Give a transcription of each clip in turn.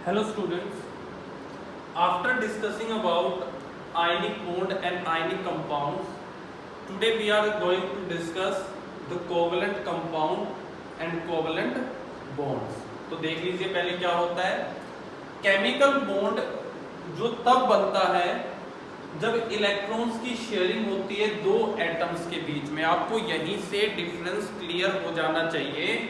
Hello students, after discussing about ionic bond and ionic compounds, today we are going to discuss the covalent compound and covalent bonds. तो देख लीजिए पहले क्या होता है। Chemical bond जो तब बनता है जब इलेक्ट्रॉन्स की शेयरिंग होती है दो एटम्स के बीच में। आपको यहीं से डिफरेंस क्लियर हो जाना चाहिए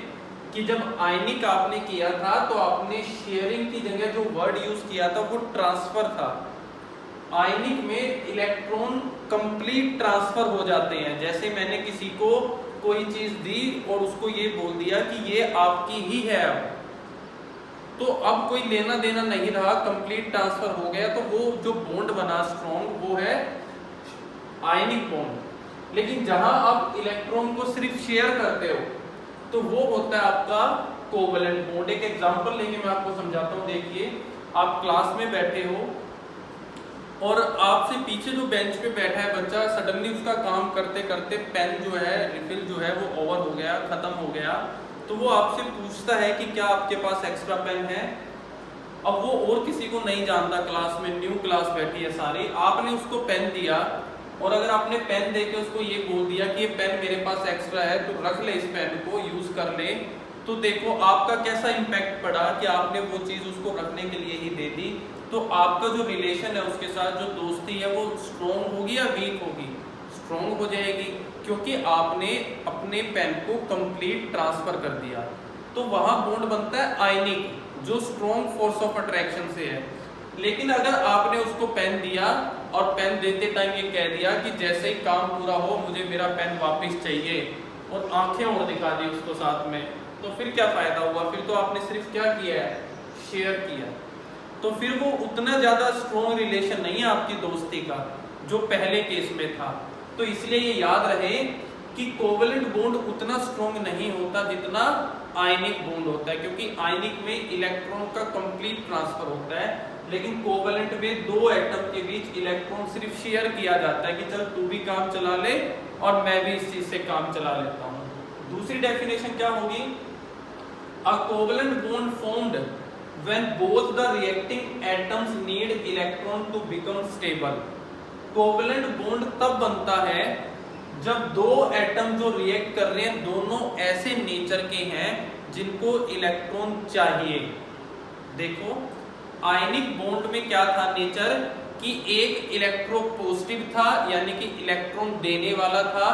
कि जब आयनिक आपने किया था तो आपने शेयरिंग की जगह जो वर्ड यूज किया था वो ट्रांसफर था। आयनिक में इलेक्ट्रॉन कंप्लीट ट्रांसफर हो जाते हैं। जैसे मैंने किसी को कोई चीज दी और उसको ये बोल दिया कि ये आपकी ही है, अब तो अब कोई लेना देना नहीं रहा, कंप्लीट ट्रांसफर हो गया। तो वो जो बॉन्ड बना स्ट्रॉन्ग वो है आयनिक बॉन्ड। लेकिन जहां आप इलेक्ट्रॉन को सिर्फ शेयर करते हो तो वो होता है आपका कोवेलेंट बॉन्ड। एक एग्जांपल लेंगे, मैं आपको समझाता हूं। देखिए, आप क्लास में बैठे हो और आपसे पीछे जो बेंच पे बैठा है बच्चा, सडनली उसका काम करते करते पेन जो है, रिफिल जो है वो ओवर हो गया, खत्म हो गया। तो वो आपसे पूछता है कि क्या आपके पास एक्स्ट्रा पेन है। अब वो और किसी को नहीं जानता, क्लास में न्यू क्लास बैठी है सारी, आपने उसको पेन दिया और अगर आपने पेन देके उसको ये बोल दिया कि ये पेन मेरे पास एक्स्ट्रा है तो रख ले, इस पेन को यूज कर ले, तो देखो आपका कैसा इम्पैक्ट पड़ा कि आपने वो चीज उसको रखने के लिए ही दे दी। तो आपका जो रिलेशन है उसके साथ, जो दोस्ती है, वो स्ट्रॉन्ग होगी या वीक होगी? स्ट्रॉन्ग हो जाएगी, क्योंकि आपने अपने पेन को कंप्लीट ट्रांसफर कर दिया। तो वहां बॉन्ड बनता है आयनिक, जो स्ट्रॉन्ग फोर्स ऑफ अट्रैक्शन से है। लेकिन अगर आपने उसको पेन दिया और पेन देते टाइम ये कह दिया कि जैसे ही काम पूरा हो मुझे मेरा पेन वापस चाहिए, और आंखें और दिखा दी उसको साथ में, तो फिर क्या फायदा हुआ? फिर तो आपने सिर्फ क्या किया है, शेयर किया। तो फिर वो उतना ज्यादा स्ट्रॉन्ग रिलेशन नहीं है आपकी दोस्ती का जो पहले केस में था। तो इसलिए ये याद रहे कि कोवेलेंट बॉन्ड उतना स्ट्रॉन्ग नहीं होता जितना आयनिक बॉन्ड होता है, क्योंकि आयनिक में इलेक्ट्रॉन का कंप्लीट ट्रांसफर होता है, लेकिन कोवेलेंट में दो एटम के बीच इलेक्ट्रॉन सिर्फ शेयर किया जाता है कि चल तू भी काम चला ले और मैं भी इस चीज से काम चला लेता हूं। दूसरी डेफिनेशन क्या होगी? अ covalent bond formed when both the reacting atoms need electron to become stable। Covalent bond तब बनता है जब दो एटम जो रिएक्ट कर रहे हैं दोनों ऐसे नेचर के हैं जिनको इलेक्ट्रॉन चाहिए। देखो, आयनिक बॉन्ड में क्या था नेचर कि एक इलेक्ट्रोपॉजिटिव था, यानी कि इलेक्ट्रॉन देने वाला था,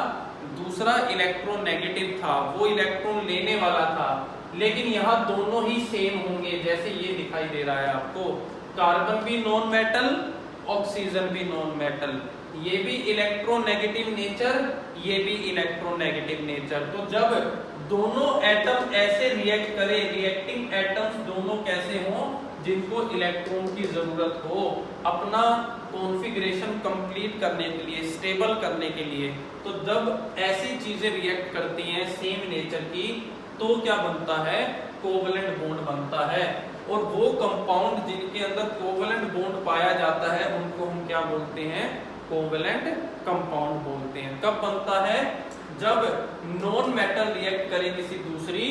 दूसरा इलेक्ट्रॉन नेगेटिव था, वो इलेक्ट्रॉन लेने वाला था। लेकिन यहाँ दोनों ही सेम होंगे, जैसे ये दिखाई दे रहा है आपको, कार्बन भी नॉन मेटल, ऑक्सीजन भी नॉन मेटल, ये भी इलेक्ट्रोनेगेटिव नेचर, ये भी इलेक्ट्रोनेगेटिव नेचर। तो जब दोनों एटम ऐसे रिएक्ट करें, रिएक्टिंग एटम्स दोनों कैसे हों, जिनको इलेक्ट्रॉन की जरूरत हो अपना कॉन्फ़िगरेशन कंप्लीट करने के लिए, स्टेबल करने के लिए, तो जब ऐसी चीजें रिएक्ट करती हैं सेम नेचर की, तो क्या बनता है? कोवेलेंट बॉन्ड बनता है। और वो कंपाउंड जिनके अंदर कोवेलेंट बॉन्ड पाया जाता है उनको हम क्या बोलते हैं? कोवेलेंट कंपाउंड बोलते हैं। कब बनता है? जब नॉन मेटल रिएक्ट करे किसी दूसरी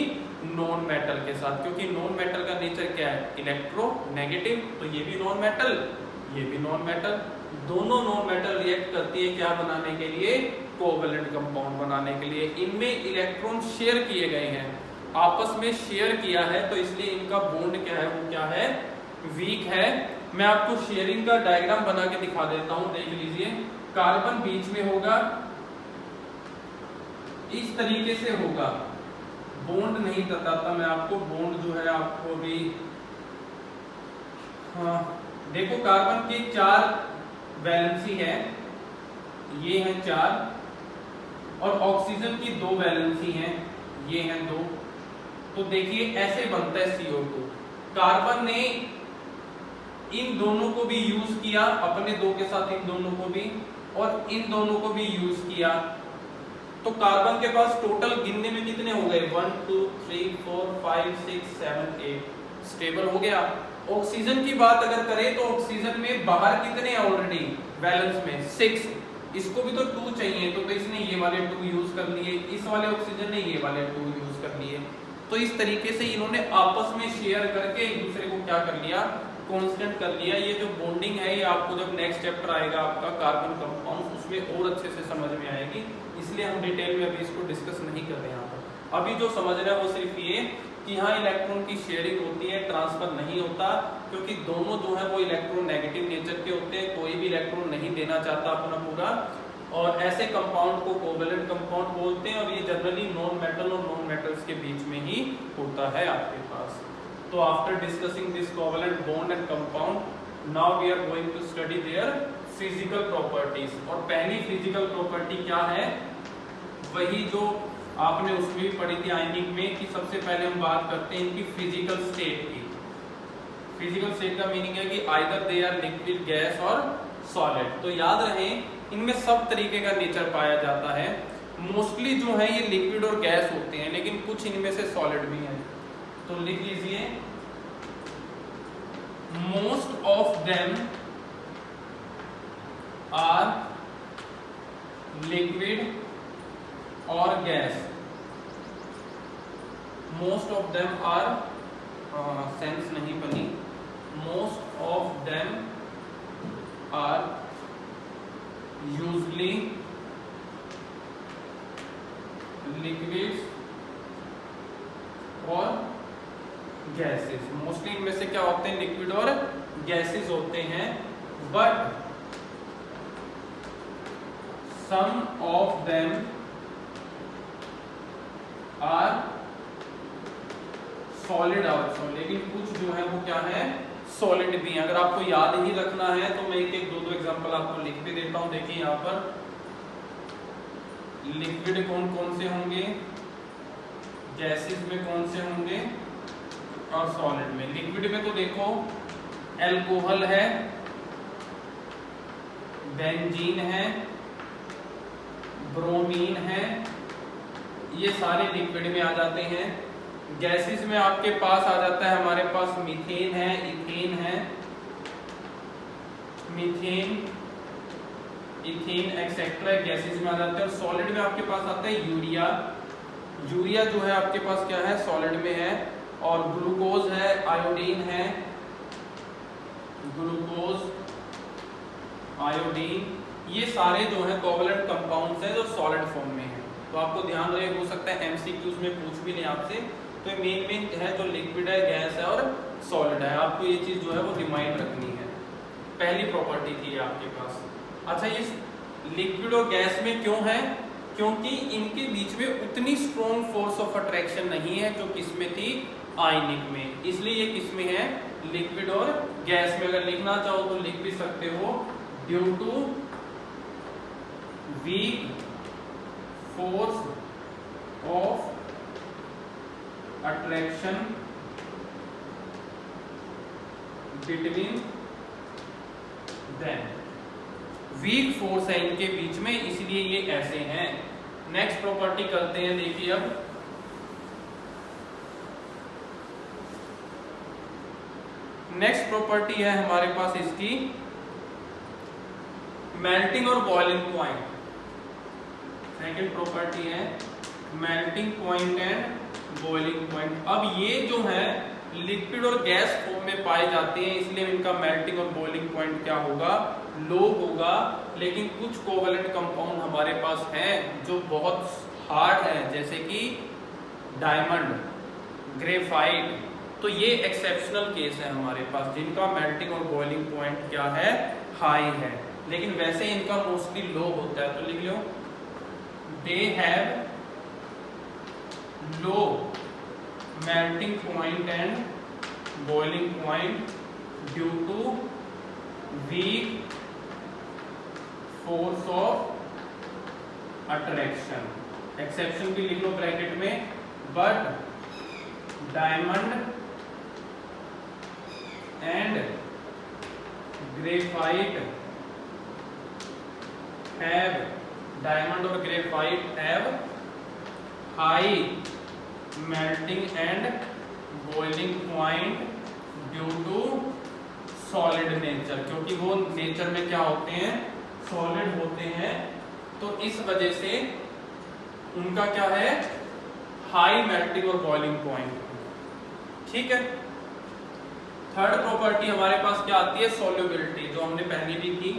नॉन मेटल के साथ, क्योंकि नॉन मेटल का नेचर क्या है? इलेक्ट्रोनेगेटिव। तो ये भी नॉन मेटल, ये भी नॉन मेटल, दोनों नॉन मेटल रिएक्ट करती है क्या बनाने के लिए? कोवेलेंट कंपाउंड बनाने के लिए। इनमें इलेक्ट्रॉन शेयर किए गए हैं, आपस में शेयर किया है, तो इसलिए इनका बॉन्ड क्या है? वो क्या है? वीक है। मैं आपको शेयरिंग का डायग्राम बना के दिखा देता हूं, देख लीजिए। कार्बन बीच में होगा, इस तरीके से होगा, बॉन्ड नहीं बताता मैं आपको, बॉन्ड जो है आपको भी, हाँ देखो, कार्बन की 4 वैलेंसी है, ये है 4, और ऑक्सीजन की 2 वैलेंसी हैं, ये हैं 2। तो देखिए ऐसे बनता है CO2। कार्बन ने इन दोनों को भी यूज किया, अपने 2 के साथ इन दोनों को भी, और इन दोनों को भी यूज किया। तो कार्बन के पास टोटल गिनने में कितने हो गए? 1 2 3 4 5 6 7 8, स्टेबल हो गया। ऑक्सीजन की बात अगर करें तो ऑक्सीजन में बाहर कितने हैं ऑलरेडी वैलेंस में? 6। इसको भी तो 2 चाहिए, तो इसने ये वाले 2 यूज कर लिए, इस वाले ऑक्सीजन ने ये वाले 2 यूज कर लिए। तो इस तरीके से इन्होंने आपस में शेयर करके एक दूसरे को क्या कर लिया, कांस्टेंट कर लिया। ये जो बॉन्डिंग है ये आपको जब नेक्स्ट चैप्टर आएगा आपका कार्बन कंपाउंड, उसमें और अच्छे से समझ में आएगी, इसलिए हम डिटेल में अभी इसको डिस्कस नहीं कर रहे हैं यहाँ पर। अभी जो समझ रहे हैं वो सिर्फ ये कि यहाँ इलेक्ट्रॉन की शेयरिंग होती है, ट्रांसफर नहीं होता, क्योंकि दोनों जो है वो इलेक्ट्रॉन नेगेटिव नेचर के होते हैं, कोई भी इलेक्ट्रॉन नहीं देना चाहता अपना पूरा, और ऐसे कंपाउंड को कोवेलेंट कंपाउंड बोलते हैं, और ये जनरली नॉन मेटल और नॉन मेटल्स के बीच में ही होता है आपके पास। तो after discussing this covalent bond and compound, now we are going to study their physical properties. और पहली फिजिकल प्रॉपर्टी क्या है, वही जो आपने उसमें भी पढ़ी थी आयनिक में, कि सबसे पहले हम बात करते हैं इनकी फिजिकल स्टेट की। फिजिकल स्टेट का मीनिंग है कि either they are liquid, gas और सॉलिड। तो याद रहे इनमें सब तरीके का नेचर पाया जाता है। मोस्टली जो है ये लिक्विड और गैस होते हैं, लेकिन कुछ इनमें से सॉलिड भी हैं। तो लिख लीजिए, most of them are liquid और gas. Most of them are, sense नहीं बनी, most of them are usually liquids और गैसेस। मोस्टली इनमें से क्या होते हैं, लिक्विड और गैसेस होते हैं, but some of them are solid also. लेकिन कुछ जो है वो क्या है, सॉलिड भी है। अगर आपको याद ही रखना है तो मैं एक दो एग्जांपल आपको लिख भी देता हूं। देखिए यहाँ पर लिक्विड कौन कौन से होंगे, गैसेस में कौन से होंगे, और सॉलिड में। लिक्विड में तो देखो अल्कोहल है, बेंजीन है, ब्रोमीन है, ये सारे लिक्विड में आ जाते हैं। गैसेस में आपके पास आ जाता है, हमारे पास मीथेन है, इथेन है, मीथेन, इथेन एक्सेट्रा गैसेस में आ जाते हैं। और सॉलिड में आपके पास आता है यूरिया। यूरिया जो है आपके पास क्या है, सॉलिड में है। और ग्लूकोज है, आयोडीन है, ग्लूकोज, आयोडीन, ये सारे जो है कोवेलेंट कंपाउंड्स हैं जो सॉलिड फॉर्म में है। तो आपको ध्यान रहे, हो सकता है एमसीक्यूज में पूछ भी लें आपसे। तो मेन है जो लिक्विड है, गैस है और सॉलिड है, आपको ये चीज जो है वो रिमाइंड रखनी है। पहली प्रॉपर्टी थी आपके पास। अच्छा, ये लिक्विड और गैस में क्यों है, क्योंकि इनके बीच में उतनी स्ट्रॉन्ग फोर्स ऑफ अट्रैक्शन नहीं है जो किसमें थी, आयनिक में, इसलिए ये किसमें है, लिक्विड और गैस में। अगर लिखना चाहो तो लिख भी सकते हो, due to weak force of attraction between them. Weak force है इनके बीच में, इसलिए ये ऐसे हैं। नेक्स्ट प्रॉपर्टी करते हैं, देखिए अब नेक्स्ट प्रॉपर्टी है हमारे पास इसकी मेल्टिंग और बॉइलिंग पॉइंट। सेकेंड प्रॉपर्टी है melting point and boiling point. अब ये जो है लिक्विड और गैस फॉर्म में पाए जाते हैं, इसलिए इनका मेल्टिंग और बॉइलिंग पॉइंट क्या होगा, लो होगा। लेकिन कुछ कोवेलेंट कंपाउंड हमारे पास हैं जो बहुत हार्ड है, जैसे कि डायमंड, ग्रेफाइट, तो ये एक्सेप्शनल केस है हमारे पास, जिनका मेल्टिंग और बॉइलिंग पॉइंट क्या है, हाई है। लेकिन वैसे इनका मोस्टली लो होता है। तो लिख लो, they have low melting point and boiling point due to weak force of attraction। Exception भी लिख लो ब्रैकेट में, but diamond and graphite have, diamond और graphite have high melting and boiling point due to solid nature, क्योंकि वो nature में क्या होते हैं, सॉलिड होते हैं। तो इस वजह से उनका क्या है, हाई मेल्टिंग और बॉइलिंग पॉइंट। ठीक है, थर्ड प्रॉपर्टी हमारे पास क्या आती है, सॉल्युबिलिटी, जो हमने पहले भी की।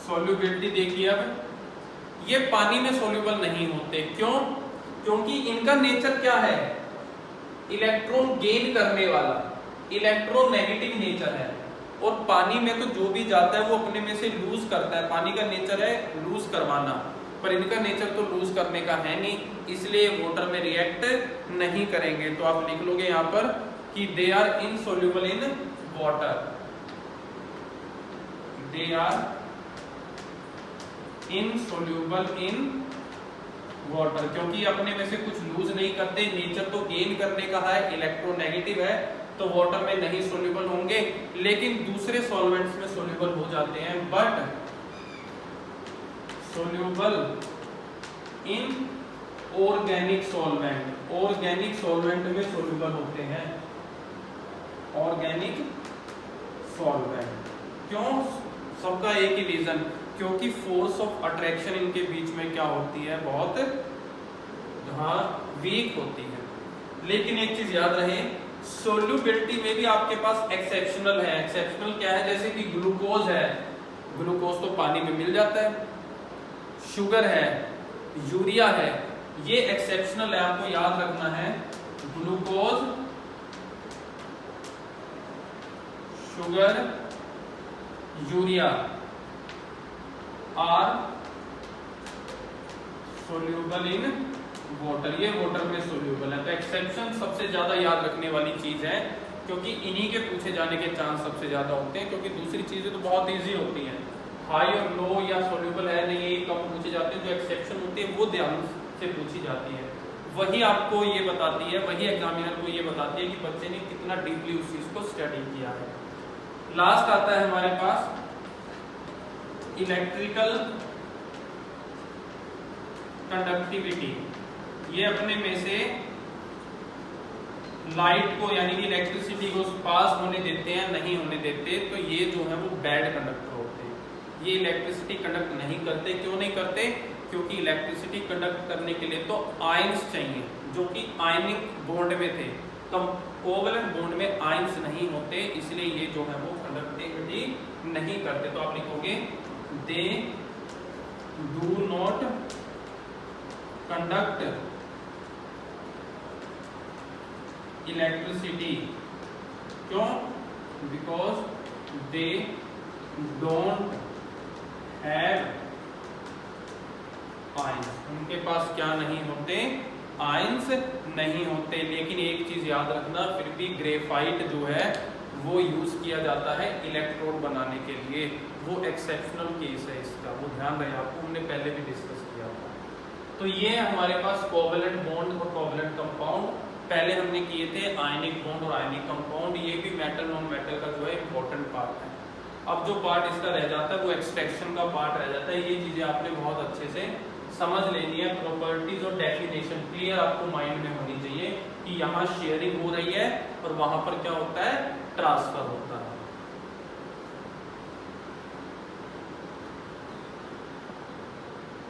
सॉल्युबिलिटी देखिए, अब ये पानी में सॉल्युबल नहीं होते, क्यों? क्योंकि इनका नेचर क्या है, इलेक्ट्रॉन गेन करने वाला, इलेक्ट्रोनेगेटिव नेचर है। और पानी में तो जो भी जाता है वो अपने में से लूज करता है, पानी का नेचर है लूज करवाना, पर इनका नेचर तो लूज करने का है नहीं, इसलिए वाटर में रिएक्ट नहीं करेंगे। तो आप लिख लोगे यहाँ पर कि they are insoluble in water, they are insoluble in water, क्योंकि अपने में से कुछ लूज नहीं करते, नेचर तो गेन करने का है, इलेक्ट्रोनेगेटिव है, तो वाटर में नहीं सॉल्युबल होंगे, लेकिन दूसरे सॉल्वेंट्स में सॉल्युबल हो जाते हैं, but soluble in organic solvent, organic solvent में सॉल्युबल होते हैं, ऑर्गेनिक सॉल्वेंट। क्यों? सबका एक ही रीजन, क्योंकि फोर्स ऑफ अट्रैक्शन इनके बीच में क्या होती है, बहुत वीक होती है। लेकिन एक चीज याद रहे, सोल्यूबिलिटी में भी आपके पास एक्सेप्शनल है। एक्सेप्शनल क्या है? जैसे कि ग्लूकोज है, ग्लूकोज तो पानी में मिल जाता है, शुगर है, यूरिया है, ये एक्सेप्शनल है, आपको याद रखना है। Glucose, sugar, urea are soluble in water, ये वाटर में सोल्यूबल है। तो एक्सेप्शन सबसे ज्यादा याद रखने वाली चीज है, क्योंकि इन्हीं के पूछे जाने के चांस सबसे ज्यादा होते हैं, क्योंकि दूसरी चीजें तो बहुत इजी होती हैं, हाई और लो या सोल्यूबल है नहीं, ये कम पूछे जाते हैं। जो एक्सेप्शन होती है वो ध्यान से पूछी जाती है, वही आपको ये बताती है, वही एग्जामिनर को ये बताती है कि बच्चे ने कितना डीपली उस चीज को स्टडी किया है। लास्ट आता है हमारे पास इलेक्ट्रिकल कंडक्टिविटी। ये अपने में से लाइट को यानी कि इलेक्ट्रिसिटी को पास होने देते हैं, नहीं होने देते, तो ये जो है वो बैड कंडक्टर होते हैं। ये इलेक्ट्रिसिटी कंडक्ट नहीं करते। क्यों नहीं करते? क्योंकि इलेक्ट्रिसिटी कंडक्ट करने के लिए तो आयंस चाहिए, जो कि आयनिक बॉन्ड में थे, तो कोवलेंट बॉन्ड में आयंस नहीं होते, इसलिए ये जो है वो कंडक्टिविटी नहीं करते। तो आप लिखोगे they do not conduct electricity. क्यों? Because they don't have ions, उनके पास क्या नहीं होते? आयंस नहीं होते। लेकिन एक चीज याद रखना, फिर भी ग्रेफाइट जो है वो यूज किया जाता है इलेक्ट्रोड बनाने के लिए, वो एक्सेप्शनल केस है इसका, वो ध्यान रहे आपको, हमने पहले भी डिस्कस किया था। तो ये हमारे पास कोवलेंट बॉन्ड और कोवलेंट कंपाउंड पहले हमने किए थे, आयनिक बॉन्ड और आयनिक कंपाउंड, ये भी मेटल नॉन मेटल का जो है इंपॉर्टेंट पार्ट है। अब जो पार्ट इसका रह जाता है वो एक्सट्रैक्शन का पार्ट रह जाता है। ये चीजें आपने बहुत अच्छे से समझ लेनी है, प्रॉपर्टीज और डेफिनेशन क्लियर आपको माइंड में होनी चाहिए कि यहाँ शेयरिंग हो रही है और वहां पर क्या होता है? ट्रांसफर होता है।